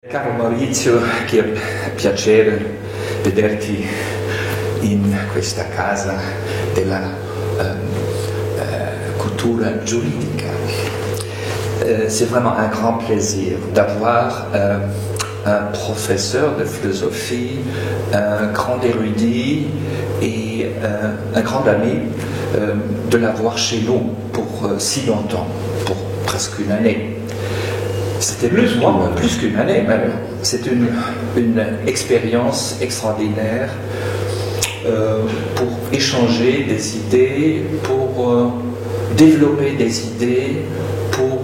Caro Maurizio, che piacere vederti in questa casa della culture juridique. C'est vraiment un grand plaisir d'avoir un professeur de philosophie, un grand érudit et un grand ami, de l'avoir chez nous pour si longtemps, pour presque une année. C'était plus qu'une année même. C'est une expérience extraordinaire pour échanger des idées, pour développer des idées, pour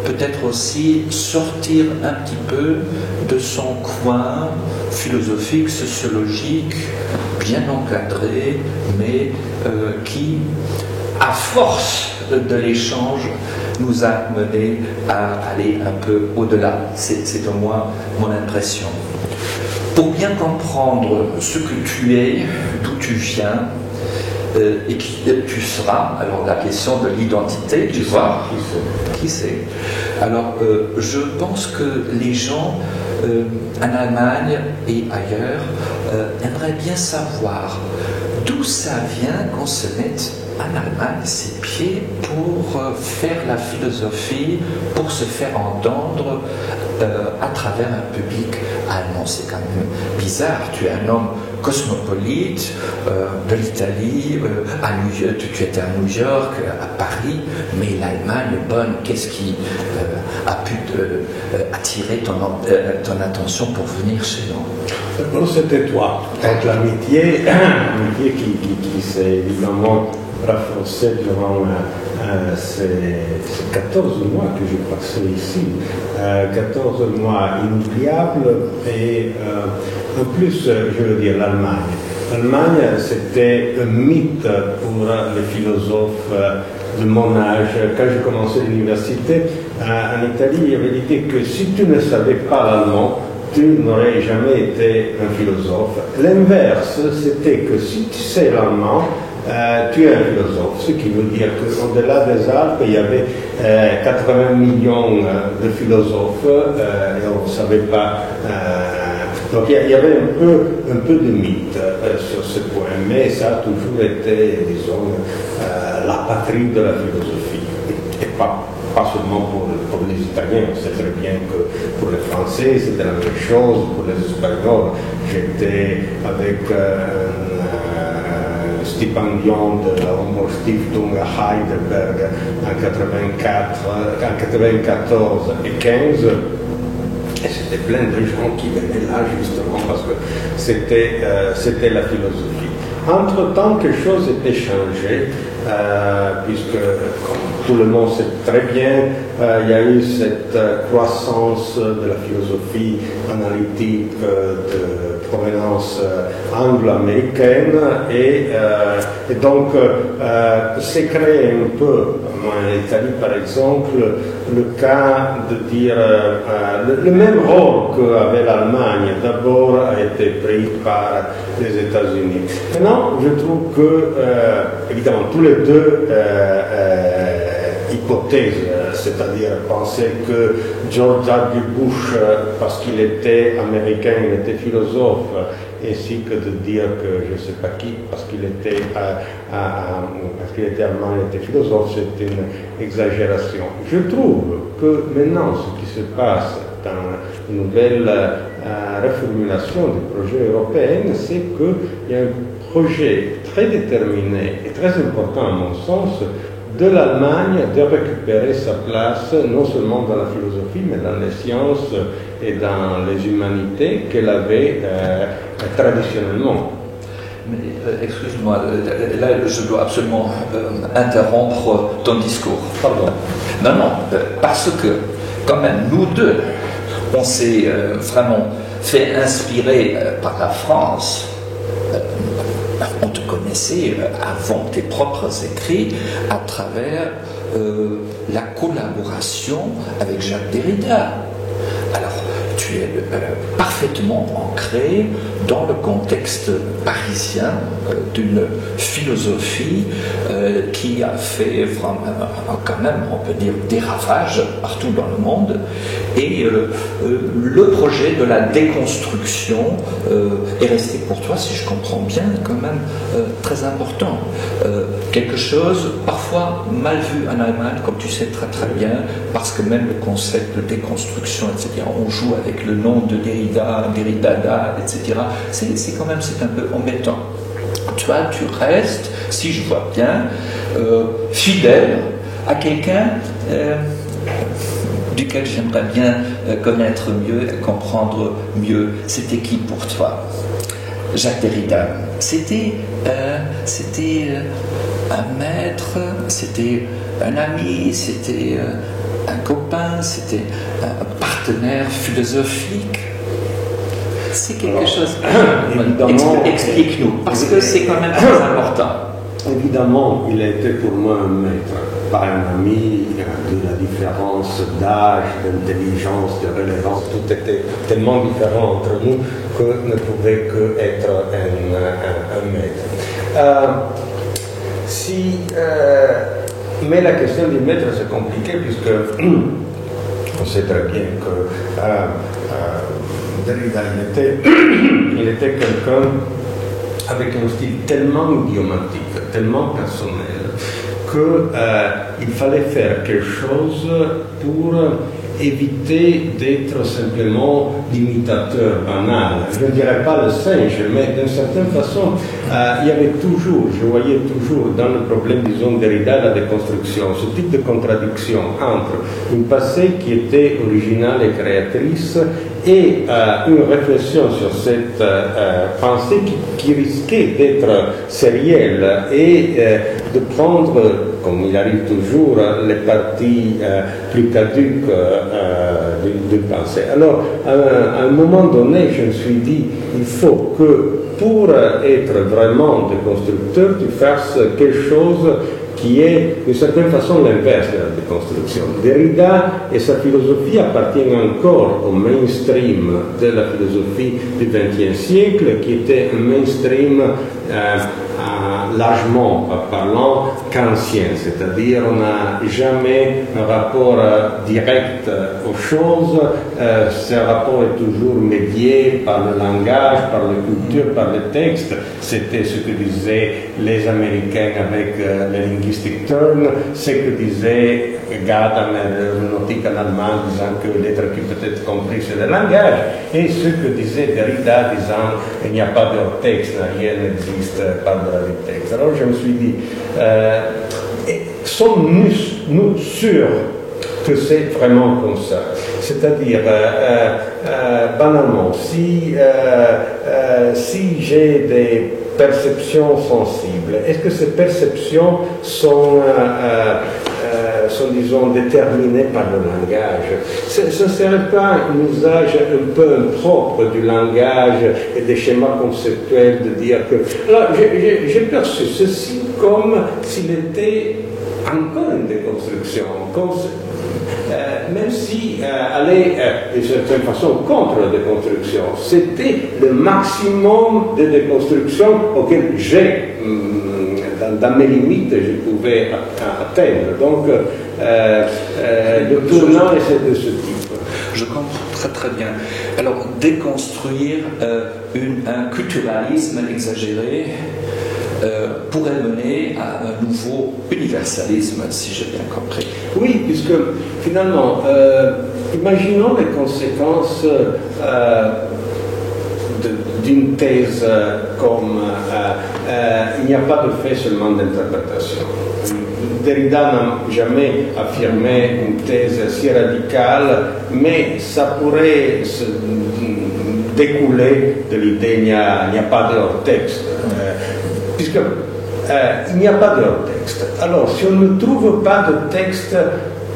peut-être aussi sortir un petit peu de son coin philosophique, sociologique, bien encadré, mais qui, à force de l'échange, nous a mené à aller un peu au-delà. C'est au moins mon impression. Pour bien comprendre ce que tu es, d'où tu viens et qui tu seras, alors la question de l'identité, tu vois, qui c'est. Alors je pense que les gens en Allemagne et ailleurs aimeraient bien savoir d'où ça vient qu'on se mette en Allemagne ses pieds pour faire la philosophie, pour se faire entendre à travers un public allemand. C'est quand même bizarre. Tu es un homme cosmopolite de l'Italie, tu étais à New York, à Paris, mais l'Allemagne est bonne. Qu'est-ce qui a pu attirer ton attention pour venir chez nous? Bon, c'était toi. Donc l'amitié qui s'est évidemment renforcée durant ces 14 mois que j'ai passé ici. 14 mois inoubliables et en plus, je veux dire, l'Allemagne. L'Allemagne, c'était un mythe pour les philosophes de mon âge. Quand j'ai commencé l'université en Italie, il y avait l'idée que si tu ne savais pas l'allemand, tu n'aurais jamais été un philosophe. L'inverse, c'était que si tu sais l'allemand, tu es un philosophe, ce qui veut dire qu'au-delà des Alpes, il y avait 80 millions de philosophes et on ne savait pas. Donc il y avait un peu de mythe sur ce point, mais ça a toujours été, disons, la patrie de la philosophie. Et pas seulement pour les Italiens, on sait très bien que pour les Français c'était la même chose, pour les Espagnols. J'étais avec stipendiant de la Humboldt-Stiftung à Heidelberg en 94 et 15. Et c'était plein de gens qui venaient là justement parce que c'était la philosophie. Entre-temps, quelque chose était changé, puisque, comme tout le monde sait très bien, il y a eu cette croissance de la philosophie analytique de provenance anglo-américaine, et donc s'est créé un peu, en Italie par exemple, le cas de dire le même rôle qu'avait l'Allemagne, d'abord a été pris par les États-Unis. Maintenant, je trouve que, évidemment, tous les deux hypothèses, c'est-à-dire penser que George W. Bush, parce qu'il était américain, il était philosophe, ainsi que de dire que je ne sais pas qui, parce qu'il était allemand, il était philosophe, c'est une exagération. Je trouve que maintenant, ce qui se passe dans une nouvelle reformulation du projet européen, c'est qu'il y a un projet très déterminé et très important à mon sens de l'Allemagne de récupérer sa place non seulement dans la philosophie mais dans les sciences et dans les humanités qu'elle avait traditionnellement. Mais excuse-moi, là je dois absolument interrompre ton discours. Pardon. Non, parce que quand même nous deux, on s'est vraiment fait inspirer par la France. On te connaissait avant tes propres écrits à travers la collaboration avec Jacques Derrida. Alors, tu tu es parfaitement ancré dans le contexte parisien d'une philosophie qui a fait vraiment, quand même, on peut dire, des ravages partout dans le monde. Et le projet de la déconstruction est resté pour toi, si je comprends bien, quand même très important. Quelque chose parfois mal vu en Allemagne, comme tu sais très très bien, parce que même le concept de déconstruction, etc., on joue avec le nom de Derrida, Derridada, etc. C'est quand même, c'est un peu embêtant. Toi, tu restes, si je vois bien, fidèle à quelqu'un duquel j'aimerais bien connaître mieux, comprendre mieux. C'était qui pour toi? Jacques Derrida. C'était un maître, c'était un ami, c'était un copain, c'était un partenaire philosophique. C'est quelque chose. Explique-nous, parce que c'est quand même très important. Évidemment, il a été pour moi un maître, pas un ami, de la différence d'âge, d'intelligence, de relevance, tout était tellement différent entre nous que ne pouvait qu'être un maître. Mais la question du maître, c'est compliqué, puisque on sait très bien que Derrida, il était quelqu'un avec un style tellement idiomatique, tellement personnel, qu'il fallait faire quelque chose pour éviter d'être simplement l'imitateur banal. Je ne dirais pas le singe, mais d'une certaine façon, il y avait toujours, je voyais toujours dans le problème, disons, Derrida, la déconstruction, ce type de contradiction entre une pensée qui était originale et créatrice et une réflexion sur cette pensée qui risquait d'être sérielle et de prendre, comme il arrive toujours, les parties plus caduques d'une pensée. Alors, à un moment donné, je me suis dit, il faut que pour être vraiment déconstructeur, tu fasses quelque chose qui est d'une certaine façon l'inverse de la déconstruction. Derrida et sa philosophie appartiennent encore au mainstream de la philosophie du XXe siècle, qui était un mainstream largement parlant kantien, c'est-à-dire on n'a jamais un rapport direct aux choses, ce rapport est toujours médié par le langage, par la culture, par les textes. C'était ce que disaient les Américains avec les linguistic terms, ce que disait Gadamer, l'aéronautique en allemand, disant que l'être qui peut être compris c'est le langage, et ce que disait Derrida, disant il n'y a pas de texte, rien n'existe par delà du texte. Alors je me suis dit, sommes-nous sûrs que c'est vraiment comme ça? C'est-à-dire, banalement, si j'ai des perceptions sensibles, est-ce que ces perceptions sont disons, déterminées par le langage? Ce ne serait pas un usage un peu impropre du langage et des schémas conceptuels de dire que... Alors, j'ai perçu ceci comme s'il était encore une déconstruction, même si aller d'une certaine façon contre la déconstruction, c'était le maximum de déconstruction auquel j'ai, dans mes limites, je pouvais atteindre. Donc, le tournant est de ce type. Je comprends très très bien. Alors, déconstruire un culturalisme exagéré pourrait mener à un nouveau universalisme, si j'ai bien compris. Oui, puisque finalement, imaginons les conséquences d'une thèse comme il n'y a pas de fait seulement d'interprétation. Derrida n'a jamais affirmé une thèse si radicale, mais ça pourrait se découler de l'idée qu'il n'y a pas de hors-texte. Puisque il n'y a pas de hors-texte. Alors, si on ne trouve pas de texte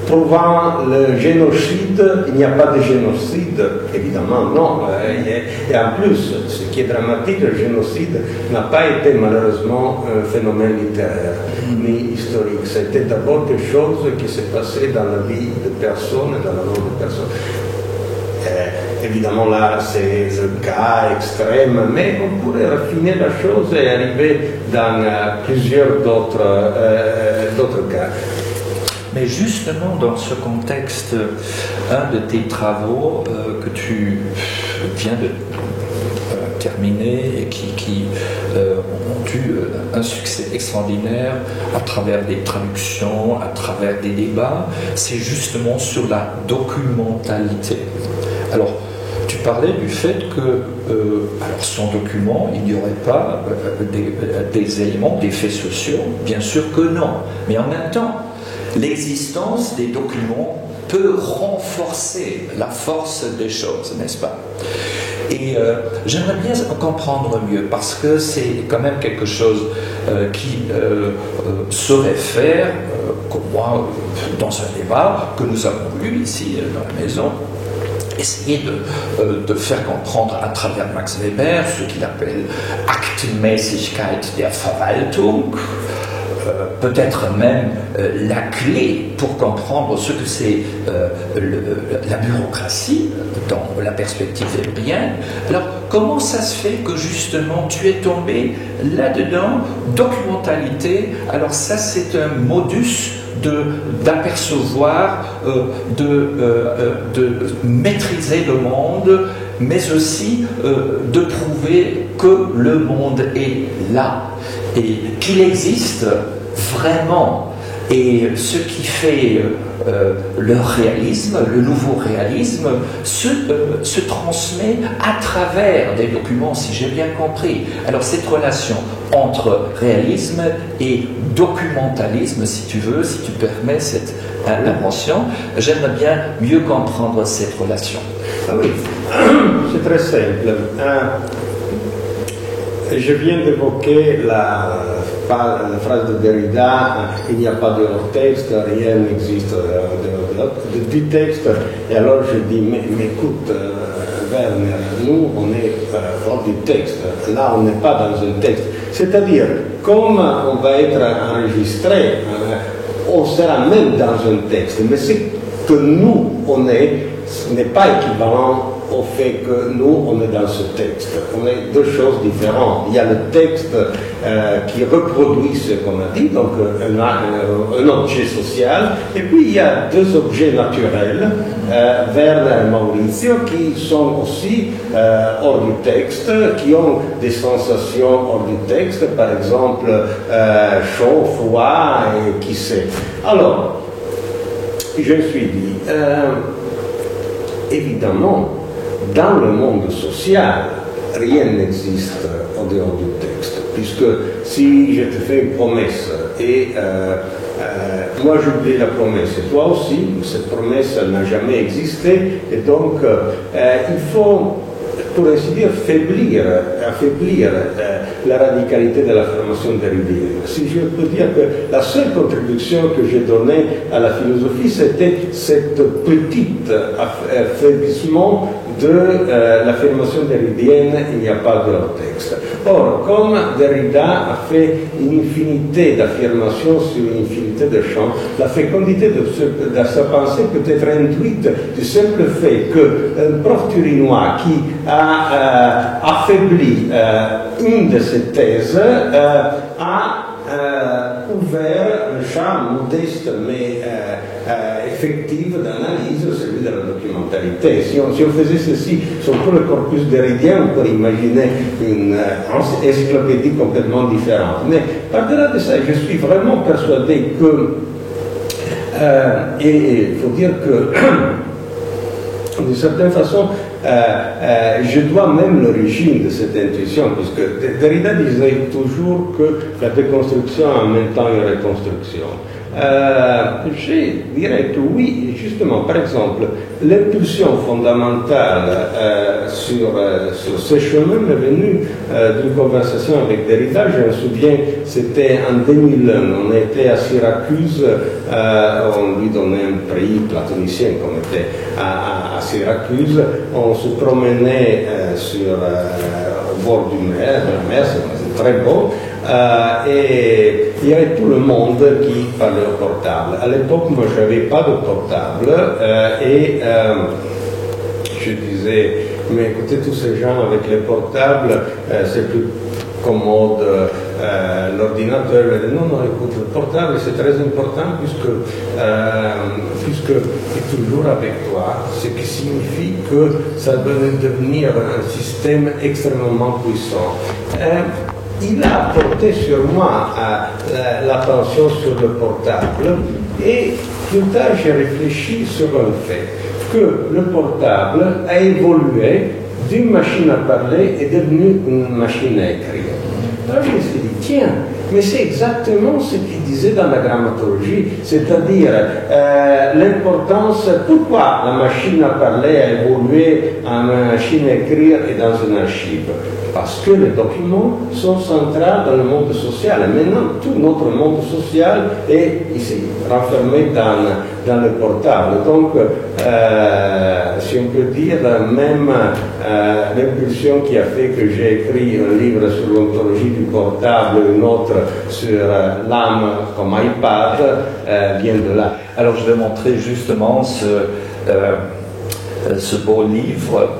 prouvant le génocide, il n'y a pas de génocide, évidemment non. Et en plus, ce qui est dramatique, le génocide n'a pas été malheureusement un phénomène littéraire ni historique. C'était d'abord quelque chose qui s'est passé dans la vie de personnes et dans la mort de personnes. évidemment là c'est le cas extrême, mais on pourrait raffiner la chose et arriver dans plusieurs d'autres cas. Mais justement, dans ce contexte, un de tes travaux que tu viens de terminer et qui ont eu un succès extraordinaire à travers des traductions, à travers des débats, c'est justement sur la documentalité. Alors, tu parlais du fait que, alors sans document, il n'y aurait pas des éléments, des faits sociaux, bien sûr que non, mais en même temps, l'existence des documents peut renforcer la force des choses, n'est-ce pas? Et j'aimerais bien comprendre mieux, parce que c'est quand même quelque chose qui saurait faire, comme moi, dans un débat que nous avons eu ici dans la maison, essayer de faire comprendre à travers Max Weber ce qu'il appelle Aktenmäßigkeit der Verwaltung, peut-être même la clé pour comprendre ce que c'est la bureaucratie dans la perspective webrienne. Alors, comment ça se fait que justement tu es tombé là-dedans, documentalité? Alors ça, c'est un modus d'apercevoir, de maîtriser le monde, mais aussi de prouver que le monde est là et qu'il existe vraiment. Et ce qui fait le réalisme, le nouveau réalisme, se transmet à travers des documents, si j'ai bien compris. Alors cette relation entre réalisme et documentalisme, si tu veux, si tu permets cette invention, j'aimerais bien mieux comprendre cette relation. Ah oui, c'est très simple. Je viens d'évoquer la phrase de Derrida, il n'y a pas de hors-texte, rien n'existe du texte. Et alors je dis, mais écoute, Werner, nous on est hors du texte, là on n'est pas dans un texte. C'est-à-dire, comme on va être enregistré, on sera même dans un texte, mais ce que nous on est, ce n'est pas équivalent au fait que nous, on est dans ce texte. On est deux choses différentes. Il y a le texte qui reproduit ce qu'on a dit, donc un objet social, et puis il y a deux objets naturels, Werner et Maurizio, qui sont aussi hors du texte, qui ont des sensations hors du texte, par exemple chaud, froid, et qui sait. Alors, je me suis dit, évidemment, dans le monde social, rien n'existe en dehors du texte, puisque si je te fais une promesse et moi j'oublie la promesse et toi aussi, cette promesse n'a jamais existé, et donc il faut, pour ainsi dire, affaiblir la radicalité de l'affirmation derridienne. Si je peux dire que la seule contribution que j'ai donnée à la philosophie, c'était cette petite affaiblissement de l'affirmation derridienne, il n'y a pas de texte. Or, comme Derrida a fait une infinité d'affirmations sur une infinité de champs, la fécondité de sa pensée peut être induite du simple fait qu'un prof turinois qui a affaibli une de ses thèses a ouvert un champ modeste mais effectif d'analyse, celui de la documentalité. Si on faisait ceci sur tout le corpus derridien, on pourrait imaginer une encyclopédie complètement différente. Mais par-delà de ça, je suis vraiment persuadé que, et il faut dire que, d'une certaine façon, je dois même l'origine de cette intuition, puisque Derrida disait toujours que la déconstruction a en même temps une reconstruction. Je dirais que oui, justement, par exemple, l'impulsion fondamentale sur ce chemin m'est venue d'une conversation avec Derrida. Je me souviens, c'était en 2001, on était à Syracuse, on lui donnait un prix platonicien, comme était à Syracuse, on se promenait au bord de la mer, c'était très beau. Et il y avait tout le monde qui parlait au portable. À l'époque, moi, je n'avais pas de portable et je disais, mais écoutez, tous ces gens avec les portables, c'est plus commode, l'ordinateur, non, écoute, le portable c'est très important puisque est toujours avec toi, ce qui signifie que ça doit devenir un système extrêmement puissant. Il a porté sur moi l'attention sur le portable et plus tard j'ai réfléchi sur un fait, que le portable a évolué d'une machine à parler est devenue une machine à écrire. Alors je me suis dit, tiens, mais c'est exactement ce qu'il disait dans la grammatologie, c'est-à-dire l'importance, pourquoi la machine à parler a évolué en machine à écrire et dans une archive. Parce que les documents sont centrales dans le monde social. Et maintenant, tout notre monde social est ici, renfermé dans le portable. Donc, si on peut dire, même l'impulsion qui a fait que j'ai écrit un livre sur l'ontologie du portable, une autre sur l'âme comme iPad, vient de là. Alors, je vais montrer justement ce beau livre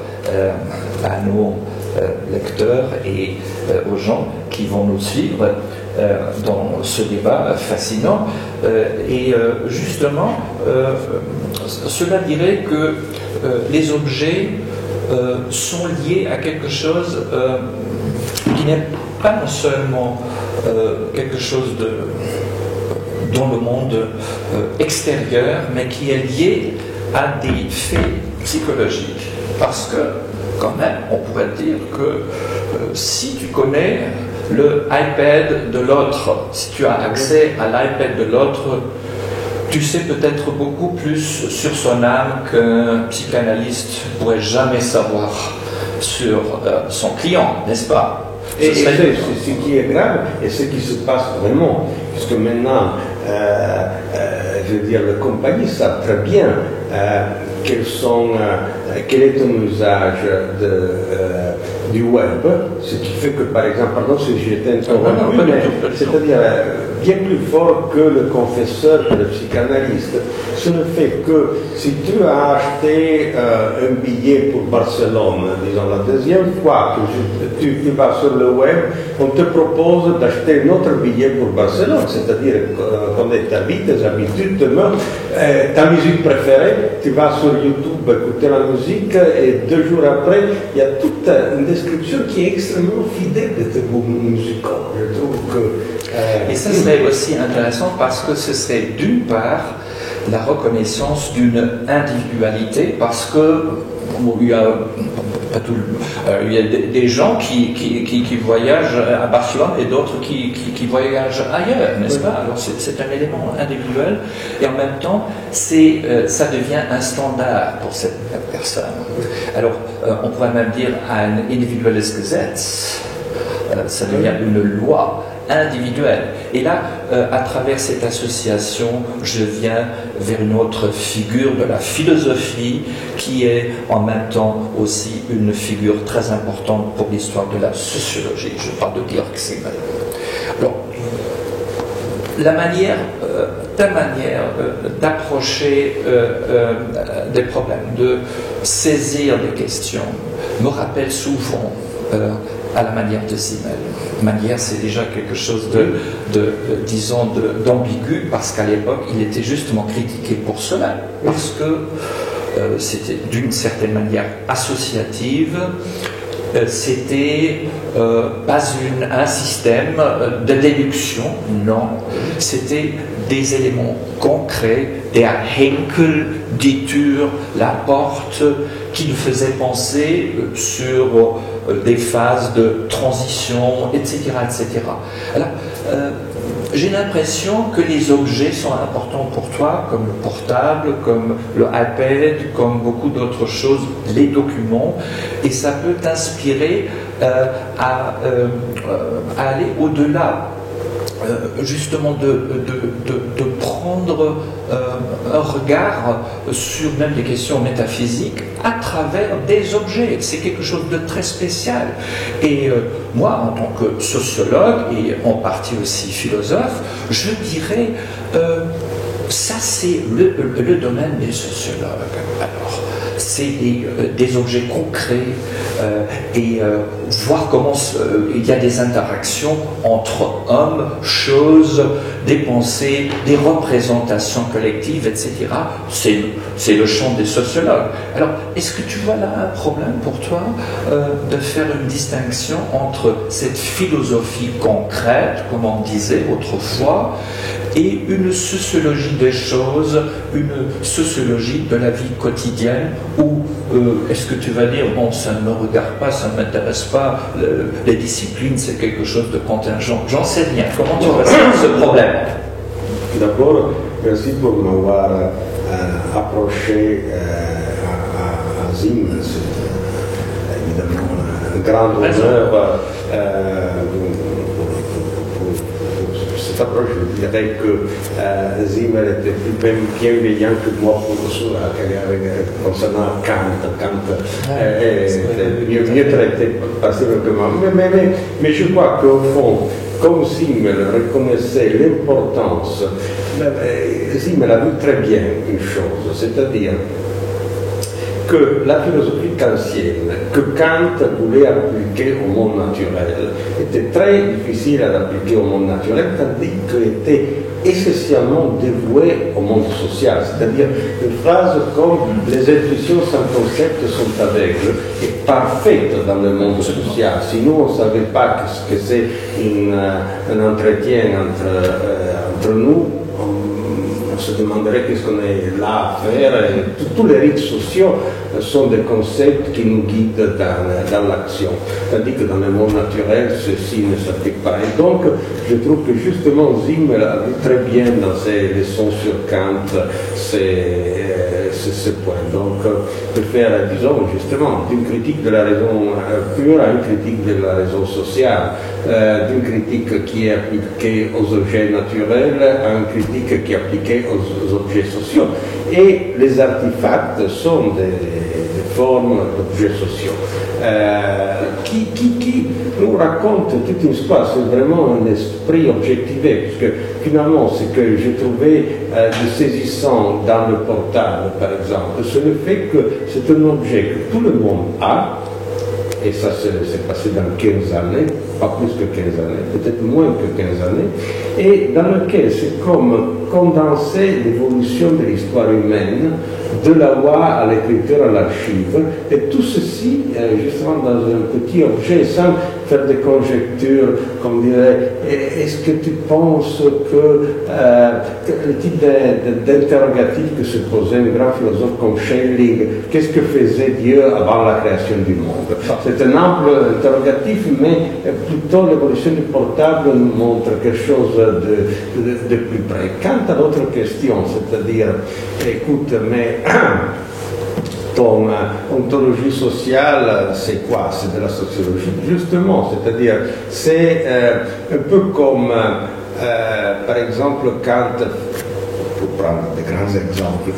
à nos lecteurs et aux gens qui vont nous suivre dans ce débat fascinant. Et justement, cela dirait que les objets sont liés à quelque chose qui n'est pas non seulement quelque chose dans le monde extérieur, mais qui est lié à des faits psychologiques. Parce que quand même, on pourrait dire que si tu connais le iPad de l'autre, si tu as accès à l'iPad de l'autre, tu sais peut-être beaucoup plus sur son âme qu'un psychanalyste ne pourrait jamais savoir sur son client, n'est-ce pas? Et c'est ce qui est grave et ce qui se passe vraiment, puisque maintenant, je veux dire, les compagnies savent très bien quel est ton usage du web, ce qui fait que, par exemple, pardon si j'étais interrompu, c'est-à-dire bien plus fort que le confesseur, que le psychanalyste, c'est le fait que si tu as acheté un billet pour Barcelone, disons la deuxième fois que tu vas sur le web, on te propose d'acheter un autre billet pour Barcelone, c'est-à-dire connaître ta vie, tes habitudes, ta musique préférée, tu vas sur YouTube écouter la musique et 2 jours après, il y a toute une description qui est extrêmement fidèle de tes goûts musicaux. Je trouve que... et ça serait aussi intéressant parce que ce serait d'une part la reconnaissance d'une individualité, parce que il y a des gens qui voyagent à Barcelone et d'autres qui voyagent ailleurs, n'est-ce pas? Alors c'est un élément individuel et en même temps ça devient un standard pour cette personne. Alors on pourrait même dire un individuelles Gesetz, ça devient une loi individuelle. Et là, à travers cette association, je viens vers une autre figure de la philosophie qui est en même temps aussi une figure très importante pour l'histoire de la sociologie. Je parle de Georg Simmel. Alors, ta manière d'approcher des problèmes, de saisir des questions, me rappelle souvent à la manière de Simmel. Manière, c'est déjà quelque chose disons, d'ambigu, parce qu'à l'époque, il était justement critiqué pour cela, parce que c'était d'une certaine manière associative, c'était pas un système de déduction, non, c'était des éléments concrets, der Henkel, Ditur, la porte, qui nous faisaient penser sur des phases de transition, etc. etc. Alors, j'ai l'impression que les objets sont importants pour toi, comme le portable, comme le iPad, comme beaucoup d'autres choses, les documents, et ça peut t'inspirer à aller au-delà, justement de prendre un regard sur même des questions métaphysiques à travers des objets. C'est quelque chose de très spécial. Et moi, en tant que sociologue et en partie aussi philosophe, je dirais ça c'est le domaine des sociologues. Alors, c'est des objets concrets et voir comment il y a des interactions entre hommes, choses, des pensées, des représentations collectives, etc. C'est le champ des sociologues. Alors, est-ce que tu vois là un problème pour toi de faire une distinction entre cette philosophie concrète, comme on disait autrefois, et une sociologie des choses, une sociologie de la vie quotidienne, où est-ce que tu vas dire, bon, ça ne me regarde pas, ça ne m'intéresse pas, les disciplines, c'est quelque chose de contingent. J'en sais rien. Comment tu vois ce problème? D'abord, merci pour m'avoir approché à Zim. C'est évidemment un grand honneur. Cette approche, je dirais que Zim était plus bienveillant que moi concernant Kant. Kant est mieux traité facilement que moi. Mais je crois qu'au fond, comme Simmel reconnaissait l'importance, Simmel a vu très bien une chose, c'est-à-dire que la philosophie kantienne, que Kant voulait appliquer au monde naturel, était très difficile à appliquer au monde naturel, tandis qu'elle était essentiellement dévouée au monde social. C'est-à-dire une phrase comme « les intuitions sans concept sont aveugles » est parfaite dans le monde social. Sinon, on ne savait pas ce que c'est un entretien entre nous. On se demanderait qu'est-ce qu'on est là à faire. Tous les rites sociaux sont des concepts qui nous guident dans l'action. Tandis que dans le monde naturel, ceci ne s'applique pas. Et donc, je trouve que justement, Simmel a vu très bien dans ses leçons sur Kant ce point. Donc, de faire, disons, justement, d'une critique de la raison pure à une critique de la raison sociale, d'une critique qui est appliquée aux objets naturels à une critique qui est appliquée aux objets sociaux. Et les artefacts sont des formes d'objets sociaux qui nous racontent toute une histoire. C'est vraiment un esprit objectivé, puisque finalement, ce que j'ai trouvé de saisissant dans le portable, par exemple, c'est le fait que c'est un objet que tout le monde a, et ça s'est passé dans 15 années, pas plus que 15 années, peut-être moins que 15 années, et dans lequel c'est comme condenser l'évolution de l'histoire humaine, de la loi à l'écriture à l'archive, et tout ceci justement dans un petit objet, sans faire des conjectures, comme dirait, est-ce que tu penses que le type d'interrogatif que se posait un grand philosophe comme Schelling, qu'est-ce que faisait Dieu avant la création du monde? C'est un ample interrogatif, mais plutôt l'évolution du portable nous montre quelque chose de plus près. Quant à l'autre question, c'est-à-dire, écoute, mais ton ontologie sociale, c'est quoi? C'est de la sociologie, justement, c'est-à-dire, c'est un peu comme, par exemple, Kant, pour prendre de grands exemples,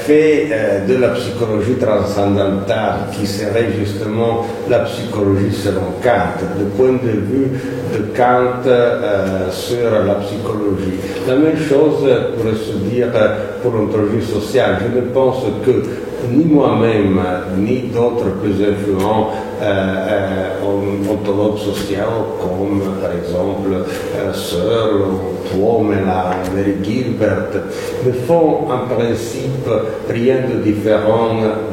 fait de la psychologie transcendantale, qui serait justement la psychologie selon Kant, le point de vue de Kant sur la psychologie. La même chose pourrait se dire pour l'ontologie sociale. Je ne pense que ni moi-même, ni d'autres plus influents ontologues sociaux, comme par exemple Searle, Tuomela, Mary Gilbert, ne font en principe rien de différent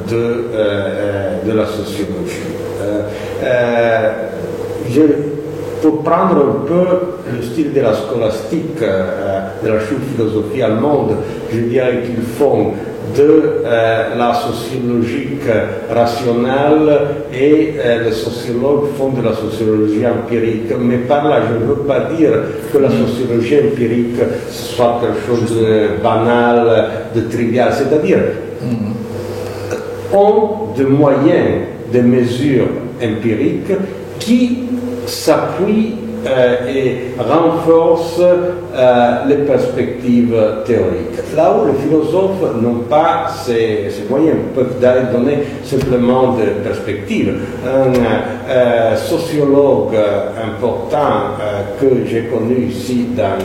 de la sociologie. Pour prendre un peu le style de la scolastique, de la philosophie allemande, je dirais qu'ils font de la sociologie rationnelle et les sociologues font de la sociologie empirique. Mais par là, je ne veux pas dire que la sociologie empirique soit quelque chose de banal, de trivial. C'est-à-dire, ont des moyens, des mesures empiriques qui s'appuient et renforce les perspectives théoriques. Là où les philosophes n'ont pas ces moyens, peuvent donner simplement des perspectives. Un sociologue important que j'ai connu ici dans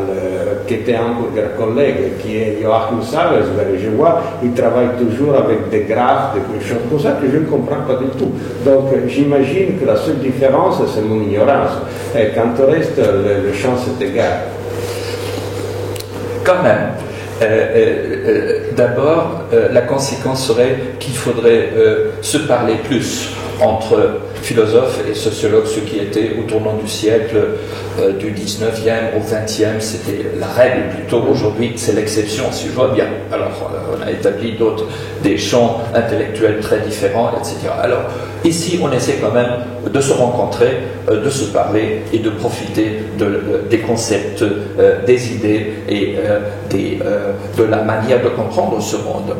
le qui était un collègue, qui est Joachim Salzberg, je vois, il travaille toujours avec des graphes, des choses comme ça que je ne comprends pas du tout. Donc j'imagine que la seule différence, c'est mon ignorance. Et quant au reste, le champ c'est égal. Quand même. D'abord, la conséquence serait qu'il faudrait se parler plus entre philosophes et sociologues, ce qui était au tournant du siècle du 19e au 20e, c'était la règle plutôt. Aujourd'hui, c'est l'exception, si je vois bien. Alors, on a établi des champs intellectuels très différents, etc. Alors, ici, on essaie quand même de se rencontrer, de se parler et de profiter des concepts, des idées et de la manière de comprendre ce monde.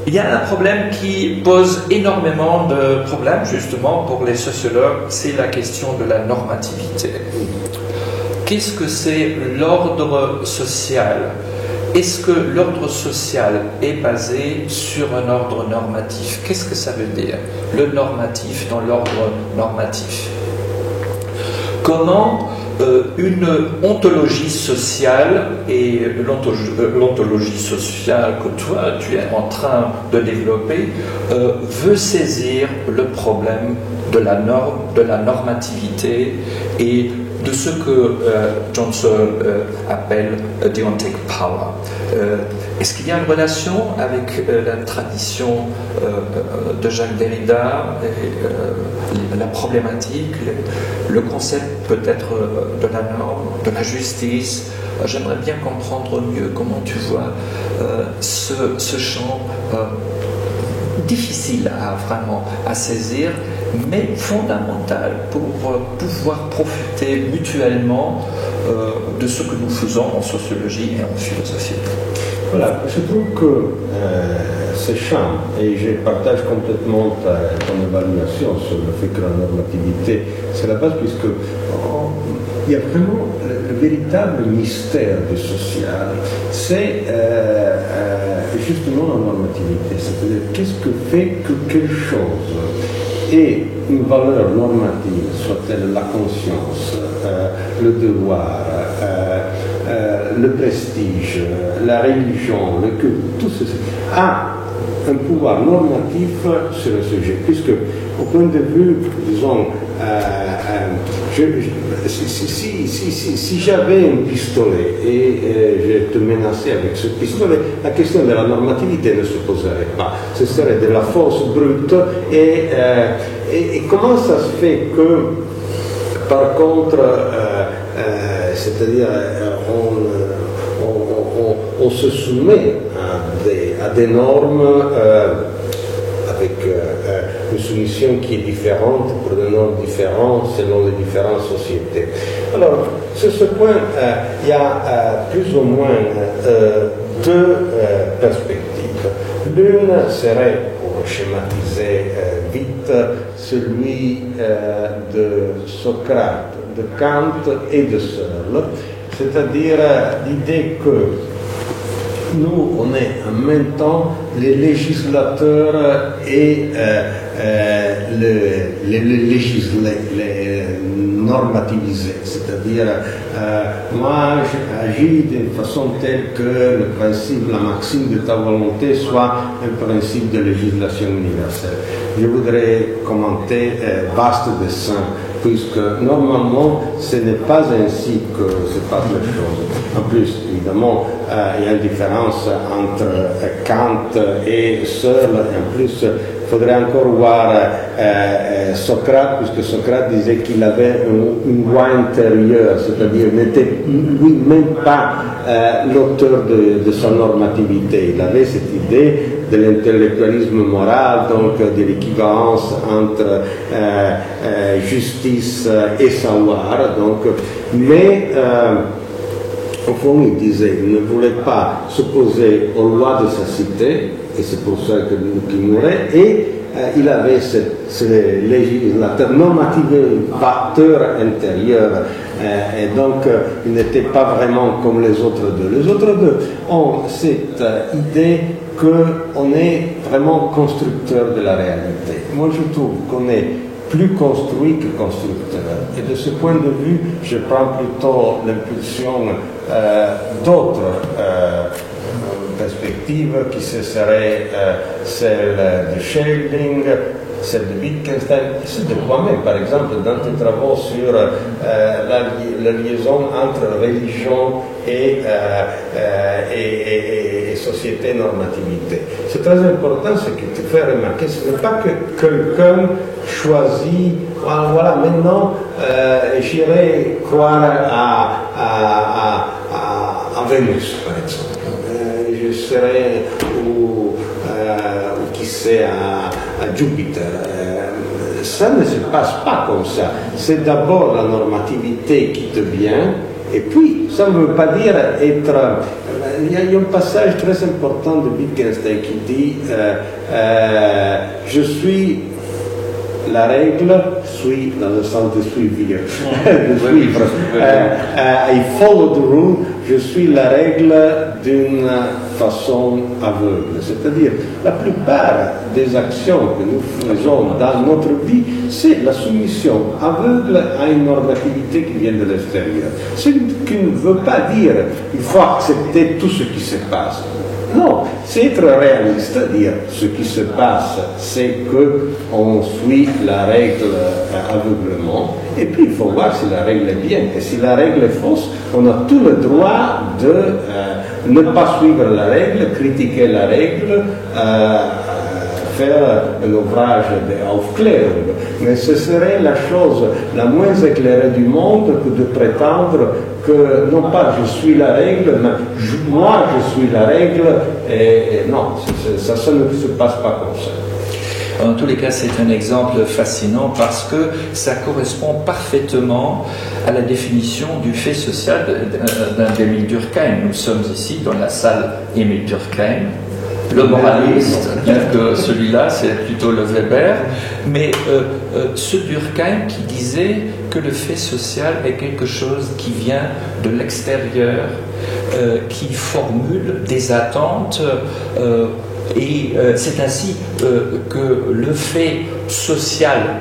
Il y a un problème qui pose énormément de problèmes justement pour les sociologues, c'est la question de la normativité. Qu'est-ce que c'est l'ordre social? Est-ce que l'ordre social est basé sur un ordre normatif? Qu'est-ce que ça veut dire, le normatif dans l'ordre normatif? Comment une ontologie sociale, et l'ontologie sociale que toi tu es en train de développer, veut saisir le problème de la norme, de la normativité et de ce que John Searle appelle deontic power. Est-ce qu'il y a une relation avec la tradition de Jacques Derrida et la problématique, le concept peut-être de la norme, de la justice? J'aimerais bien comprendre mieux comment tu vois ce champ difficile à saisir, mais fondamental pour pouvoir profiter mutuellement de ce que nous faisons en sociologie et en philosophie. Voilà, je trouve que ces champs, et je partage complètement ton évaluation sur le fait que la normativité, c'est la base, puisque il y a vraiment le véritable mystère du social, c'est justement la normativité, c'est-à-dire qu'est-ce que fait que quelque chose ait une valeur normative, soit-elle la conscience, le devoir, le prestige, la religion, le culte, tout ceci a un pouvoir normatif sur le sujet, puisque au point de vue, disons, si j'avais un pistolet et je te menaçais avec ce pistolet, la question de la normativité ne se poserait pas. Ce serait de la force brute. Et comment ça se fait que, par contre, c'est-à-dire on se soumet à des normes avec une soumission qui est différente pour des normes différentes selon les différentes sociétés. Alors, sur ce point, il y a plus ou moins deux perspectives. L'une serait, pour schématiser vite, celui de Socrate, de Kant et de Searle, c'est-à-dire l'idée que nous, on est en même temps les législateurs et les normativisés. C'est-à-dire, moi, j'agis d'une façon telle que le principe, la maxime de ta volonté soit un principe de législation universelle. Je voudrais commenter vaste dessin, puisque normalement, ce n'est pas ainsi que se passe les choses. En plus, évidemment, il y a une différence entre Kant et Searle, et en plus, il faudrait encore voir Socrate, puisque Socrate disait qu'il avait une voix intérieure, c'est-à-dire n'était lui-même pas l'auteur de sa normativité. Il avait cette idée de l'intellectualisme moral, donc de l'équivalence entre justice et savoir. Donc, mais au fond, il disait qu'il ne voulait pas s'opposer aux lois de sa cité, et c'est pour ça qu'il mourait, et il avait ce législateur normativateur intérieur, et donc il n'était pas vraiment comme les autres deux. Les autres deux ont cette idée qu'on est vraiment constructeur de la réalité. Moi, je trouve qu'on est plus construit que constructeur. Et de ce point de vue, je prends plutôt l'impulsion d'autres perspectives qui serait celle de Schelling, celle de Wittgenstein, celle de moi-même, par exemple, dans tes travaux sur la liaison entre religion et société normativité. C'est très important ce que tu fais remarquer, ce n'est pas que quelqu'un choisit, voilà, maintenant j'irai croire à Vénus, par exemple. Je serai ou qui sait à Jupiter. Ça ne se passe pas comme ça. C'est d'abord la normativité qui te vient, et puis ça ne veut pas dire être. Il y a un passage très important de Wittgenstein qui dit je suis la règle, suis dans le sens de suivre, de suivre. I follow the rule, je suis la règle d'une façon aveugle. C'est-à-dire, la plupart des actions que nous faisons dans notre vie, c'est la soumission aveugle à une normativité qui vient de l'extérieur. Ce qui ne veut pas dire qu'il faut accepter tout ce qui se passe. Non, c'est être réaliste, c'est-à-dire ce qui se passe, c'est qu'on suit la règle aveuglement, et puis il faut voir si la règle est bien. Et si la règle est fausse, on a tout le droit de ne pas suivre la règle, critiquer la règle, faire un ouvrage d'Aufklärung. Mais ce serait la chose la moins éclairée du monde que de prétendre que non pas je suis la règle, mais moi je suis la règle, et non, ça ne se passe pas comme ça. En tous les cas, c'est un exemple fascinant parce que ça correspond parfaitement à la définition du fait social d'Émile Durkheim. Nous sommes ici dans la salle Émile Durkheim, le moraliste, bien que celui-là c'est plutôt le Weber, mais ce Durkheim qui disait que le fait social est quelque chose qui vient de l'extérieur, qui formule des attentes, et c'est ainsi que le fait social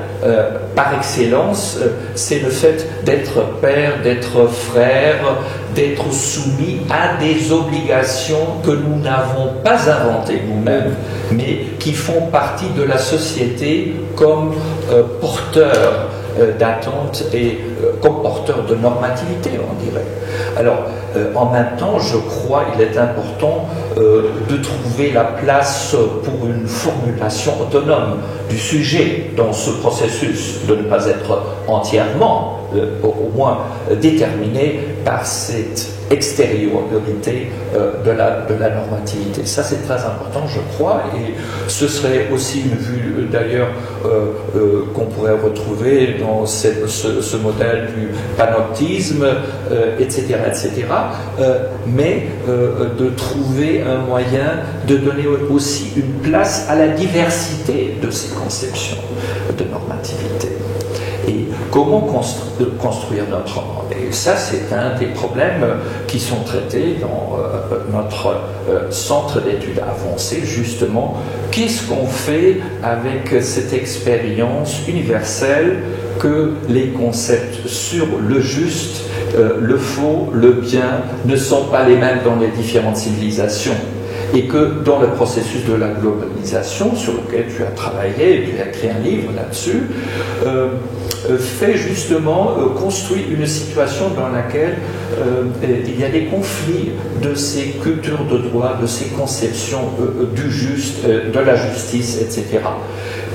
par excellence, c'est le fait d'être père, d'être frère, d'être soumis à des obligations que nous n'avons pas inventées nous-mêmes, mais qui font partie de la société comme porteurs d'attentes et comme porteurs de normativité, on dirait. Alors, en même temps, je crois qu'il est important de trouver la place pour une formulation autonome du sujet dans ce processus, de ne pas être entièrement, au moins, déterminé par cette extériorité de la normativité. Ça, c'est très important, je crois, et ce serait aussi une vue, d'ailleurs, qu'on pourrait retrouver dans ce modèle du panoptisme, etc., etc., mais de trouver un moyen de donner aussi une place à la diversité de ces conceptions de normativité. Et comment construire notre monde? Et ça, c'est un des problèmes qui sont traités dans notre centre d'études avancées, justement. Qu'est-ce qu'on fait avec cette expérience universelle que les concepts sur le juste, le faux, le bien ne sont pas les mêmes dans les différentes civilisations? Et que dans le processus de la globalisation, sur lequel tu as travaillé, et tu as écrit un livre là-dessus, fait justement construire une situation dans laquelle il y a des conflits de ces cultures de droit, de ces conceptions du juste, de la justice, etc.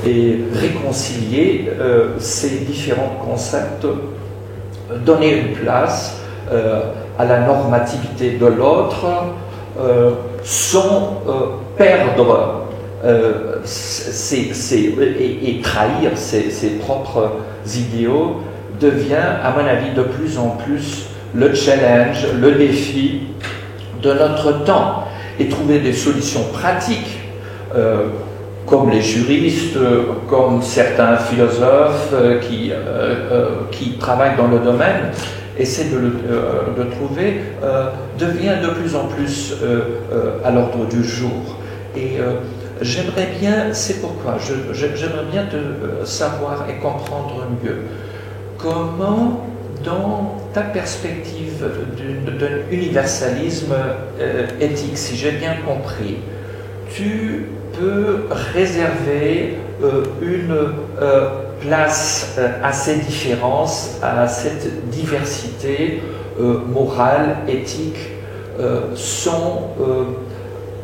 Et réconcilier ces différents concepts, donner une place à la normativité de l'autre, sans perdre et trahir ses propres idéaux, devient, à mon avis, de plus en plus le challenge, le défi de notre temps. Et trouver des solutions pratiques, comme les juristes, comme certains philosophes qui travaillent dans le domaine, essaie de trouver, devient de plus en plus à l'ordre du jour. Et j'aimerais bien, c'est pourquoi, j'aimerais bien te savoir et comprendre mieux comment, dans ta perspective d'un universalisme éthique, si j'ai bien compris, tu peux réserver une place à ces différences, à cette diversité morale, éthique, sans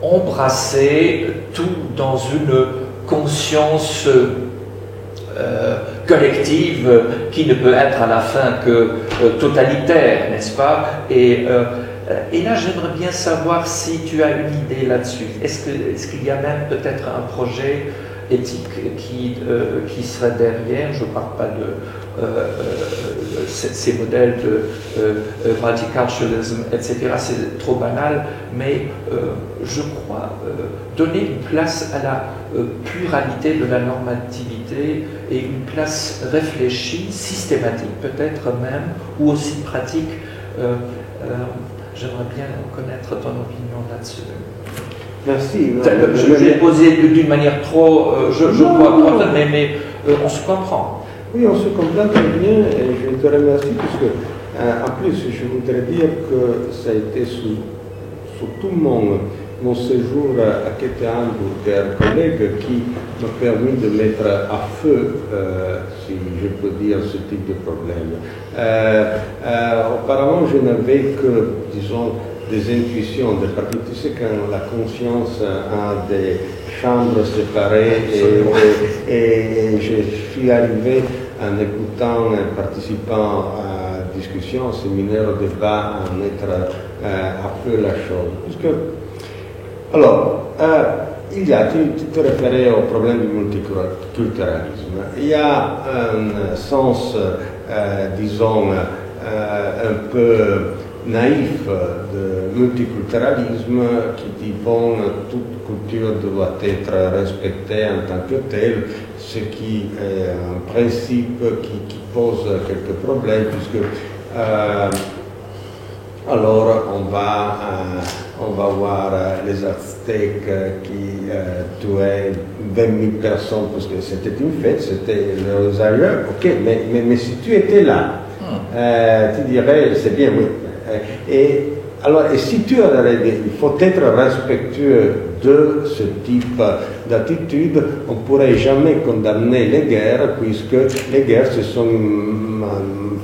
embrasser tout dans une conscience collective qui ne peut être à la fin que totalitaire, n'est-ce pas? Et là, j'aimerais bien savoir si tu as une idée là-dessus. Est-ce qu'il y a même peut-être un projet éthique qui serait derrière? Je ne parle pas de ces modèles de multiculturalisme, etc. C'est trop banal, mais je crois donner une place à la pluralité de la normativité et une place réfléchie, systématique peut-être même, ou aussi pratique. J'aimerais bien connaître ton opinion là-dessus. Merci. Je l'ai posé d'une manière trop, je crois, mais on se comprend. Oui, on se comprend très bien et je te remercie puisque, en plus, je voudrais dire que ça a été sous tout mon séjour à Québec un collègue qui m'a permis de mettre à feu, si je peux dire, ce type de problème. Auparavant, je n'avais que, disons, des intuitions, parce que tu sais, quand la conscience a des chambres séparées et je suis arrivé en écoutant, en participant à la discussion, au séminaire, au débat, à mettre à feu la chose. Parce que, alors, il y a, tu te référais au problème du multiculturalisme. Il y a un sens, disons, un peu naïf de multiculturalisme qui dit bon, toute culture doit être respectée en tant que telle, ce qui est un principe qui pose quelques problèmes puisque alors on va voir les Aztèques qui tuaient 20 000 personnes parce que c'était une fête, c'était leurs aïeux, ok, mais si tu étais là, tu dirais c'est bien, oui. Et si tu as il faut être respectueux de ce type d'attitude, on ne pourrait jamais condamner les guerres, puisque les guerres, ce sont une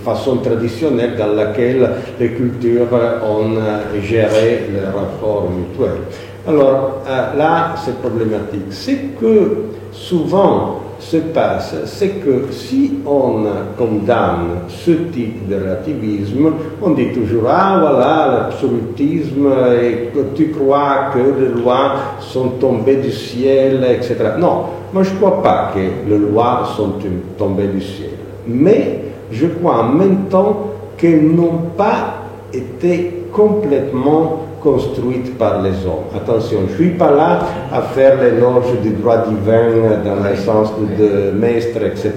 façon traditionnelle dans laquelle les cultures ont géré les rapports mutuels. Alors là, c'est problématique. Ce que souvent se passe, c'est que si on condamne ce type de relativisme, on dit toujours « Ah voilà, l'absolutisme, et tu crois que les lois sont tombées du ciel, etc. » Non, moi je ne crois pas que les lois sont tombées du ciel. Mais je crois en même temps qu'elles n'ont pas été complètement construite par les hommes. Attention, je ne suis pas là à faire l'éloge du droit divin dans le sens de maître, etc.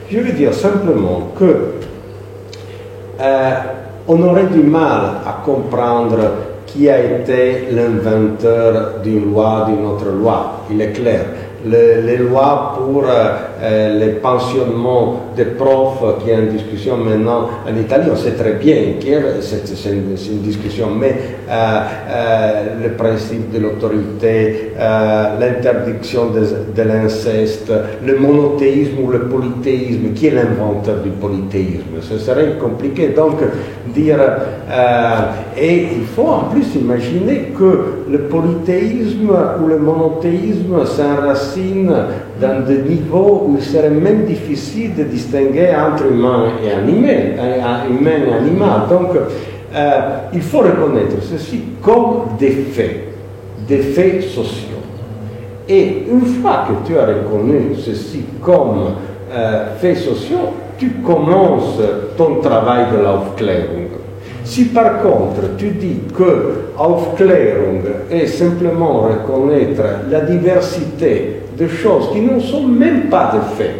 Je veux dire simplement que on aurait du mal à comprendre qui a été l'inventeur d'une loi, d'une autre loi. Il est clair. Les lois pour les pensionnements des profs qui est en discussion maintenant en Italie, on sait très bien que c'est une discussion, mais le principe de l'autorité, l'interdiction de l'inceste, le monothéisme ou le polythéisme, qui est l'inventeur du polythéisme? Ce serait compliqué donc dire, et il faut en plus imaginer que le polythéisme ou le monothéisme s'enracine dans des niveaux où il serait même difficile de distinguer entre humain et animal. Donc, il faut reconnaître ceci comme des faits sociaux. Et une fois que tu as reconnu ceci comme faits sociaux, tu commences ton travail de l'Aufklärung. Si par contre tu dis que Aufklärung est simplement reconnaître la diversité de choses qui ne sont même pas des faits,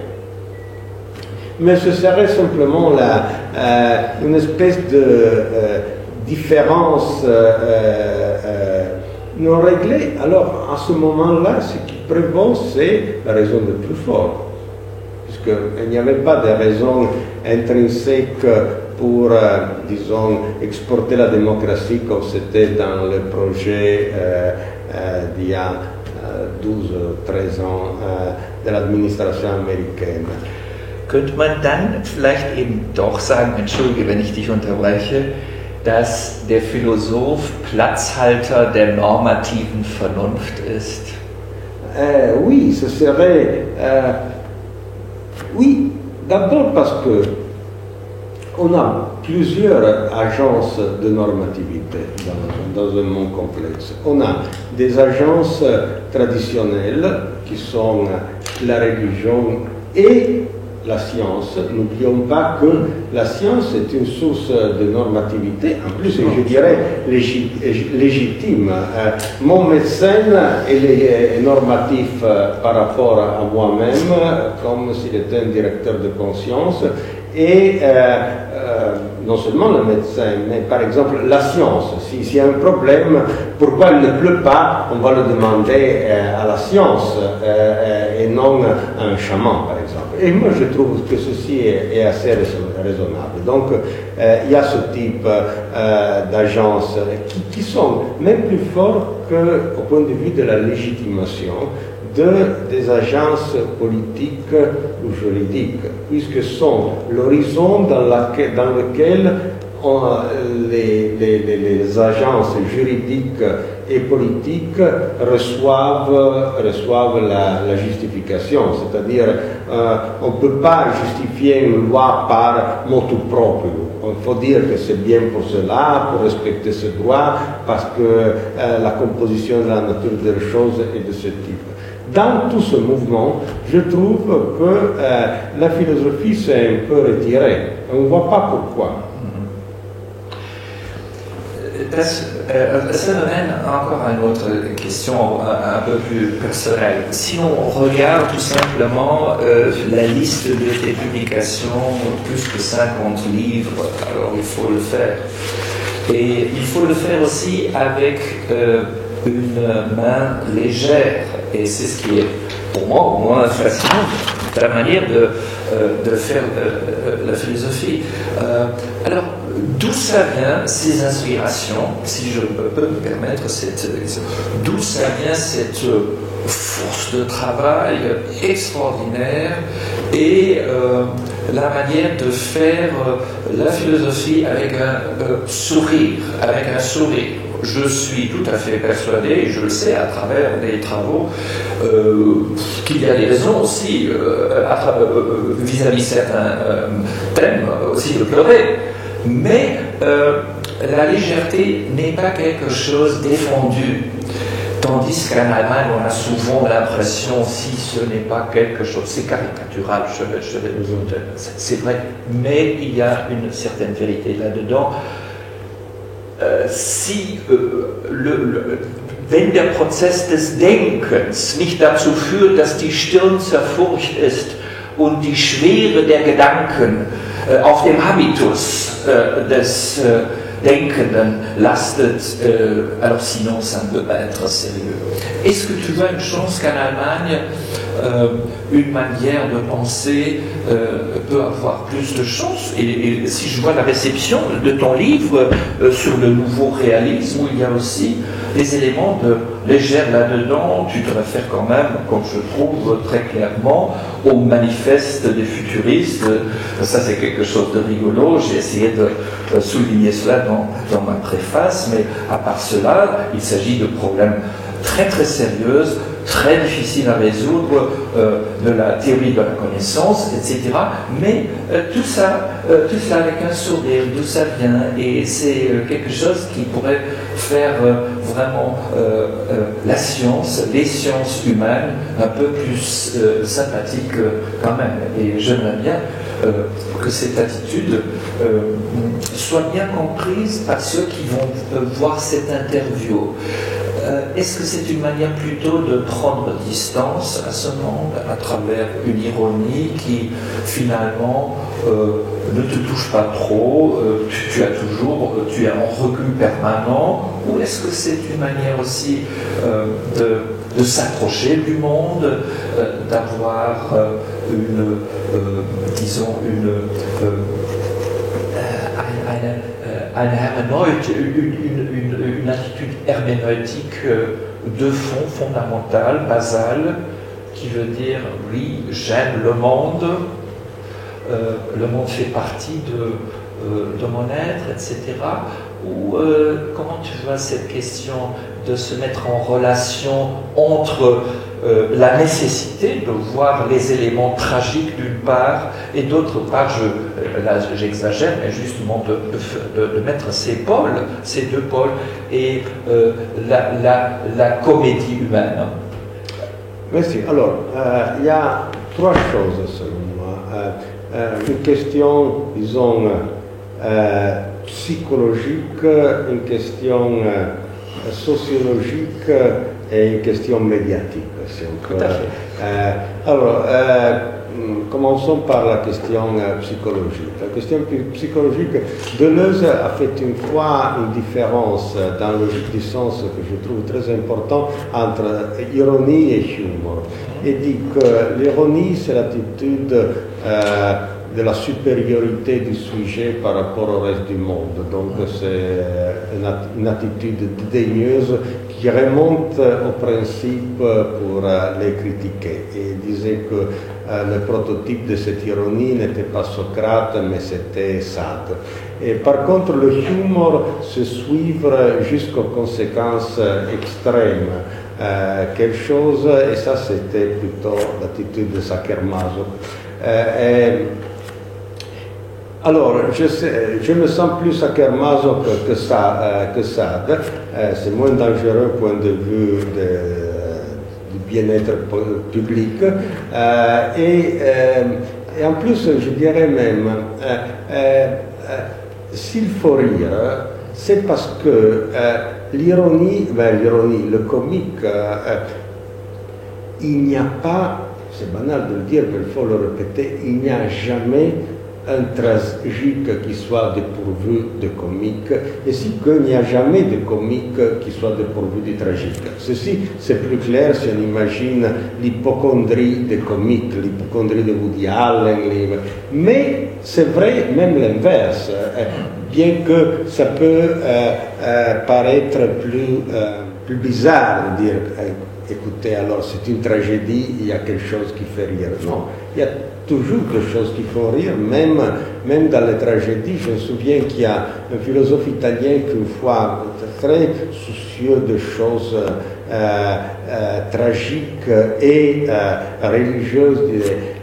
mais ce serait simplement une espèce de différence non réglée, alors à ce moment-là, ce qui prévaut, c'est la raison du plus fort. Puisqu'il n'y avait pas de raison intrinsèque pour, disons, exporter la démocratie comme c'était dans le projet d'il y a 12-13 ans de l'administration américaine. Könnte man dann vielleicht eben doch sagen, entschuldige, wenn ich dich unterbreche, dass der Philosoph Platzhalter der normativen Vernunft ist? Oui, ce serait... oui, d'abord parce que on a plusieurs agences de normativité dans un monde complexe. On a des agences traditionnelles qui sont la religion et la science. N'oublions pas que la science est une source de normativité, en plus je dirais légitime. Mon médecin est normatif par rapport à moi-même, comme s'il était un directeur de conscience, et non seulement le médecin, mais par exemple la science. S'il y a un problème, pourquoi il ne pleut pas, on va le demander à la science et non à un chaman, par exemple. Et moi, je trouve que ceci est assez raisonnable. Donc, il y a ce type d'agences qui sont même plus forts qu'au point de vue de la légitimation des agences politiques ou juridiques, puisque sont l'horizon dans lequel les agences juridiques et politiques reçoivent la justification. C'est-à-dire, on ne peut pas justifier une loi par motu proprio. Il faut dire que c'est bien pour cela, pour respecter ce droit, parce que la composition de la nature des choses est de ce type. Dans tout ce mouvement, je trouve que la philosophie s'est un peu retirée. On ne voit pas pourquoi. Ça m'amène encore à une autre question un peu plus personnelle. Si on regarde tout simplement la liste de tes publications, plus que 50 livres, alors il faut le faire. Et il faut le faire aussi avec une main légère. Et c'est ce qui est, pour moi, au moins fascinant, la manière de faire la philosophie. Alors, d'où ça vient, ces inspirations, si je peux me permettre, d'où ça vient cette force de travail extraordinaire et la manière de faire la philosophie avec un sourire, Je suis tout à fait persuadé, et je le sais à travers les travaux, qu'il y a des raisons aussi vis-à-vis certains thèmes aussi de pleurer. Mais la légèreté n'est pas quelque chose défendu. Tandis qu'en Allemagne, on a souvent l'impression, si ce n'est pas quelque chose, c'est caricatural, c'est vrai, mais il y a une certaine vérité là-dedans. Wenn der Prozess des Denkens nicht dazu führt, dass die Stirn zerfurcht ist und die Schwere der Gedanken auf dem Habitus des Denkenden lastet, alors sinon ça ne peut pas être sérieux. Est-ce que tu vois une chance qu'en Allemagne, une manière de penser peut avoir plus de chance et si je vois la réception de ton livre sur le nouveau réalisme, où il y a aussi des éléments de légère là-dedans, tu te réfères quand même, comme je trouve très clairement, au manifeste des futuristes. Ça c'est quelque chose de rigolo, j'ai essayé de souligner cela dans ma préface, mais à part cela, il s'agit de problèmes très très sérieuses, très difficiles à résoudre, de la théorie de la connaissance, etc. Mais tout ça avec un sourire, d'où ça vient, et c'est quelque chose qui pourrait faire vraiment la science, les sciences humaines, un peu plus sympathiques quand même. Et j'aimerais bien que cette attitude soit bien comprise par ceux qui vont voir cette interview. est-ce que c'est une manière plutôt de prendre distance à ce monde à travers une ironie qui finalement ne te touche pas trop, tu es en recul permanent, ou est-ce que c'est une manière aussi de s'approcher du monde, d'avoir une attitude herméneutique de fond, fondamentale, basale, qui veut dire oui, j'aime le monde fait partie de mon être, etc. Ou comment tu vois cette question de se mettre en relation entre la nécessité de voir les éléments tragiques d'une part, et d'autre part, là j'exagère, mais justement de mettre ces deux pôles, et la comédie humaine. Merci. Alors, il y a trois choses selon moi. Une question, disons, psychologique, une question sociologique et une question médiatique. Si on peut. Alors, commençons par la question psychologique. La question psychologique, Deleuze a fait une fois une différence dans le du sens que je trouve très important entre ironie et humour. Il dit que l'ironie, c'est l'attitude de la supériorité du sujet par rapport au reste du monde. Donc c'est une attitude dédaigneuse qui remonte au principe pour les critiquer. Et il disait que le prototype de cette ironie n'était pas Socrate, mais c'était Sade. Et par contre, le humour, c'est suivre jusqu'aux conséquences extrêmes quelque chose, et ça c'était plutôt l'attitude de Sachermaso. Alors, je me sens plus Sachermaso que Sade. C'est moins dangereux point de vue du bien-être public. Et en plus, je dirais même, s'il faut rire, c'est parce que l'ironie, le comique, il n'y a pas, c'est banal de le dire, mais il faut le répéter, il n'y a jamais un tragique qui soit dépourvu de comique, et si qu'il n'y a jamais de comique qui soit dépourvu de tragique. Ceci, c'est plus clair si on imagine l'hypocondrie des comiques, l'hypocondrie de Woody Allen, mais c'est vrai même l'inverse, bien que ça peut paraître plus bizarre de dire écoutez, alors c'est une tragédie, il y a quelque chose qui fait rire. Non, il y a toujours des choses qui font rire, même dans les tragédies. Je me souviens qu'il y a un philosophe italien qui, une fois, très soucieux de choses tragiques et religieuses,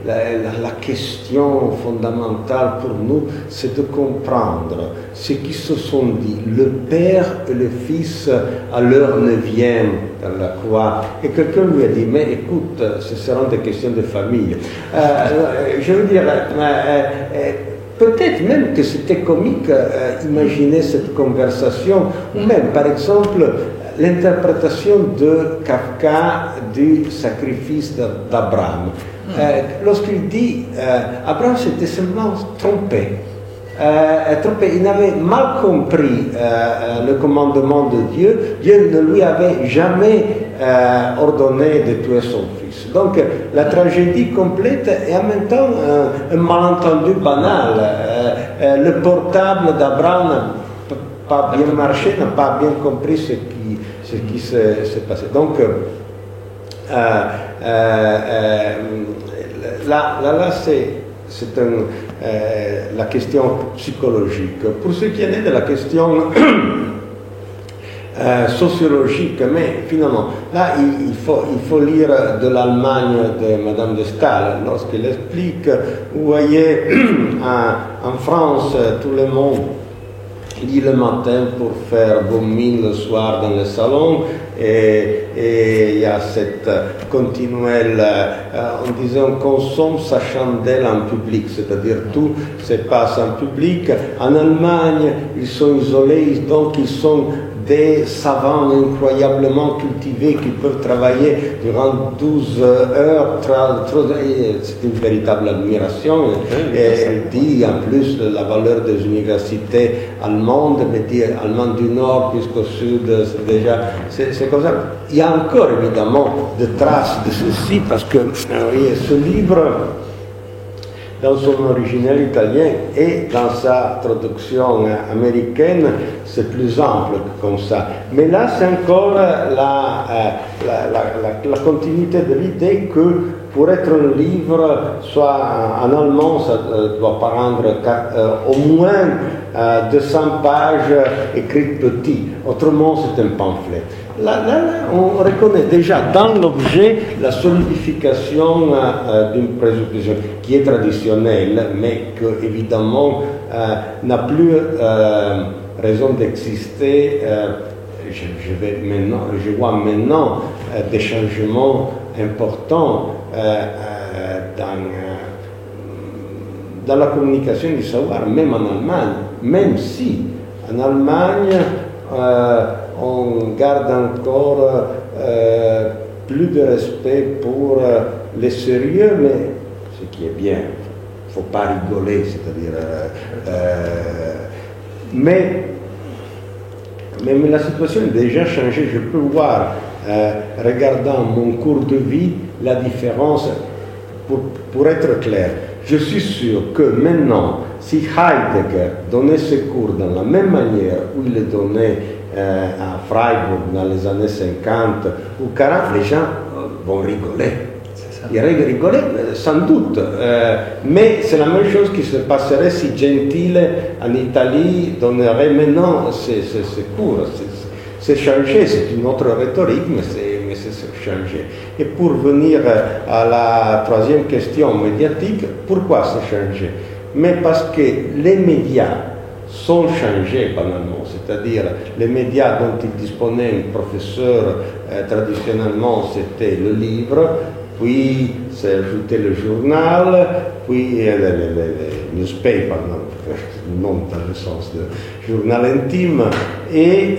la question fondamentale pour nous, c'est de comprendre ce qui se sont dit le père et le fils à l'heure 9e dans la croix. Et quelqu'un lui a dit, mais écoute, ce seront des questions de famille. Je veux dire, peut-être même que c'était comique, imaginer cette conversation, ou même, par exemple, l'interprétation de Kafka du sacrifice d'Abraham. Lorsqu'il dit Abraham s'était seulement trompé. Il n'avait mal compris le commandement de Dieu. Dieu ne lui avait jamais ordonné de tuer son fils. Donc la tragédie complète et en même temps un malentendu banal. Le portable d'Abraham n'a pas bien marché, n'a pas bien compris ce qui s'est passé. Donc là c'est la question psychologique. Pour ce qui est de la question sociologique, mais finalement, là il faut lire de l'Allemagne de Madame de Staël, lorsqu'elle explique, vous voyez, en France, tout le monde lit le matin pour faire beau mine le soir dans le salon, et il y a cette continuelle, on disait, on consomme sa chandelle en public, c'est-à-dire tout se passe en public. En Allemagne, ils sont isolés, donc ils sont des savants incroyablement cultivés qui peuvent travailler durant 12 heures. C'est une véritable admiration. Elle dit en plus la valeur des universités allemandes, mais dit allemandes du Nord jusqu'au Sud, c'est déjà... C'est comme ça. Il y a encore évidemment des traces de ceci, parce que ce livre, dans son original italien et dans sa traduction américaine, c'est plus ample que comme ça. Mais là, c'est encore la continuité de l'idée que pour être un livre, soit en allemand, ça doit prendre au moins 200 pages écrites petit. Autrement, c'est un pamphlet. Là, on reconnaît déjà dans l'objet la solidification d'une présupposition qui est traditionnelle, mais qui évidemment n'a plus raison d'exister. Je vois maintenant des changements importants dans la communication du savoir, même en Allemagne, même si en Allemagne on garde encore plus de respect pour les sérieux, mais ce qui est bien, il ne faut pas rigoler, c'est-à-dire... mais la situation est déjà changée. Je peux voir, regardant mon cours de vie, la différence. Pour être clair, je suis sûr que maintenant, si Heidegger donnait ses cours dans la même manière où il les donnait à Freiburg dans les années 50 ou 40, les gens vont rigoler. Ils rigolaient sans doute, mais c'est la même chose qui se passerait si Gentile en Italie donnerait maintenant ses cours. C'est changé, c'est une autre rhétorique, mais c'est changé. Et pour venir à la troisième question médiatique, pourquoi c'est changé? Mais parce que les médias sont changés banalement, c'est-à-dire les médias dont il disposait un professeur traditionnellement, c'était le livre, puis s'est ajouté le journal, puis le newspaper, non dans le sens de journal intime, et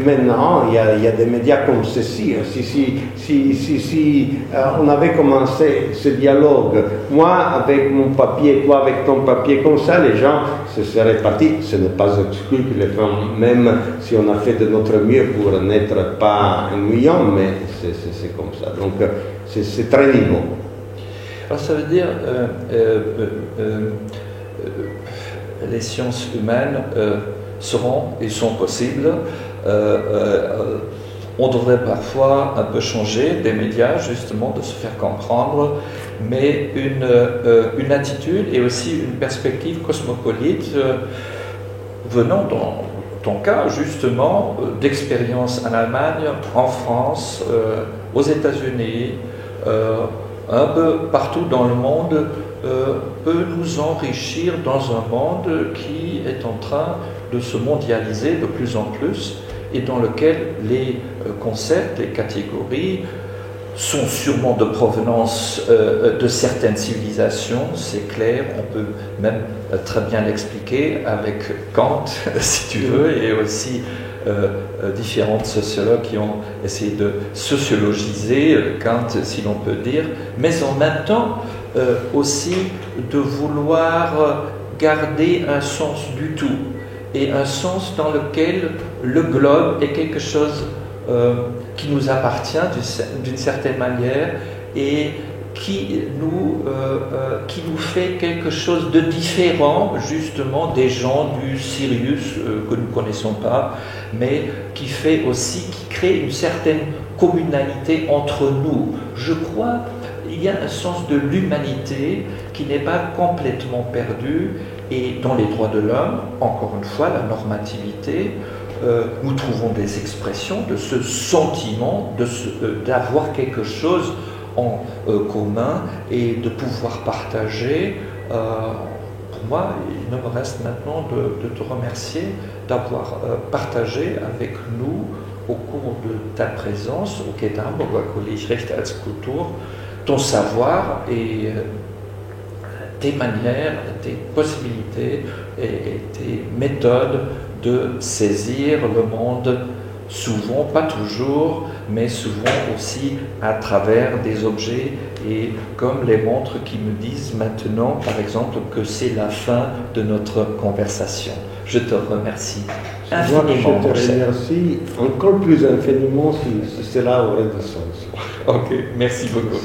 maintenant il y a des médias comme ceci. Si on avait commencé ce dialogue, moi avec mon papier, toi avec ton papier, comme ça, les gens se seraient partis. Ce n'est pas exclu que les femmes, même si on a fait de notre mieux pour n'être pas ennuyant, mais c'est comme ça. Donc c'est très nouveau. Alors ça veut dire les sciences humaines seront et sont possibles. On devrait parfois un peu changer des médias, justement, de se faire comprendre, mais une attitude et aussi une perspective cosmopolite venant dans ton cas, justement, d'expérience en Allemagne, en France, aux États-Unis, un peu partout dans le monde, peut nous enrichir dans un monde qui est en train de se mondialiser de plus en plus et dans lequel les concepts, les catégories sont sûrement de provenance de certaines civilisations, c'est clair, on peut même très bien l'expliquer avec Kant, si tu veux, et aussi différents sociologues qui ont essayé de sociologiser Kant, si l'on peut dire, mais en même temps aussi de vouloir garder un sens du tout, et un sens dans lequel le globe est quelque chose qui nous appartient d'une certaine manière et qui nous fait quelque chose de différent justement des gens du Sirius que nous ne connaissons pas, mais qui fait aussi, qui crée une certaine communalité entre nous. Je crois qu'il y a un sens de l'humanité qui n'est pas complètement perdu, et dans les droits de l'homme, encore une fois, la normativité, nous trouvons des expressions de ce sentiment d'avoir quelque chose en commun et de pouvoir partager. Pour moi, il me reste maintenant de te remercier d'avoir partagé avec nous au cours de ta présence au Quai d'Hamburger Kolleg Recht als Kultur ton savoir et tes manières, tes possibilités et tes méthodes de saisir le monde, souvent, pas toujours, mais souvent aussi à travers des objets, et comme les montres qui me disent maintenant, par exemple, que c'est la fin de notre conversation. Je te remercie infiniment. Je te remercie encore plus infiniment si cela aurait de sens. Ok, merci beaucoup.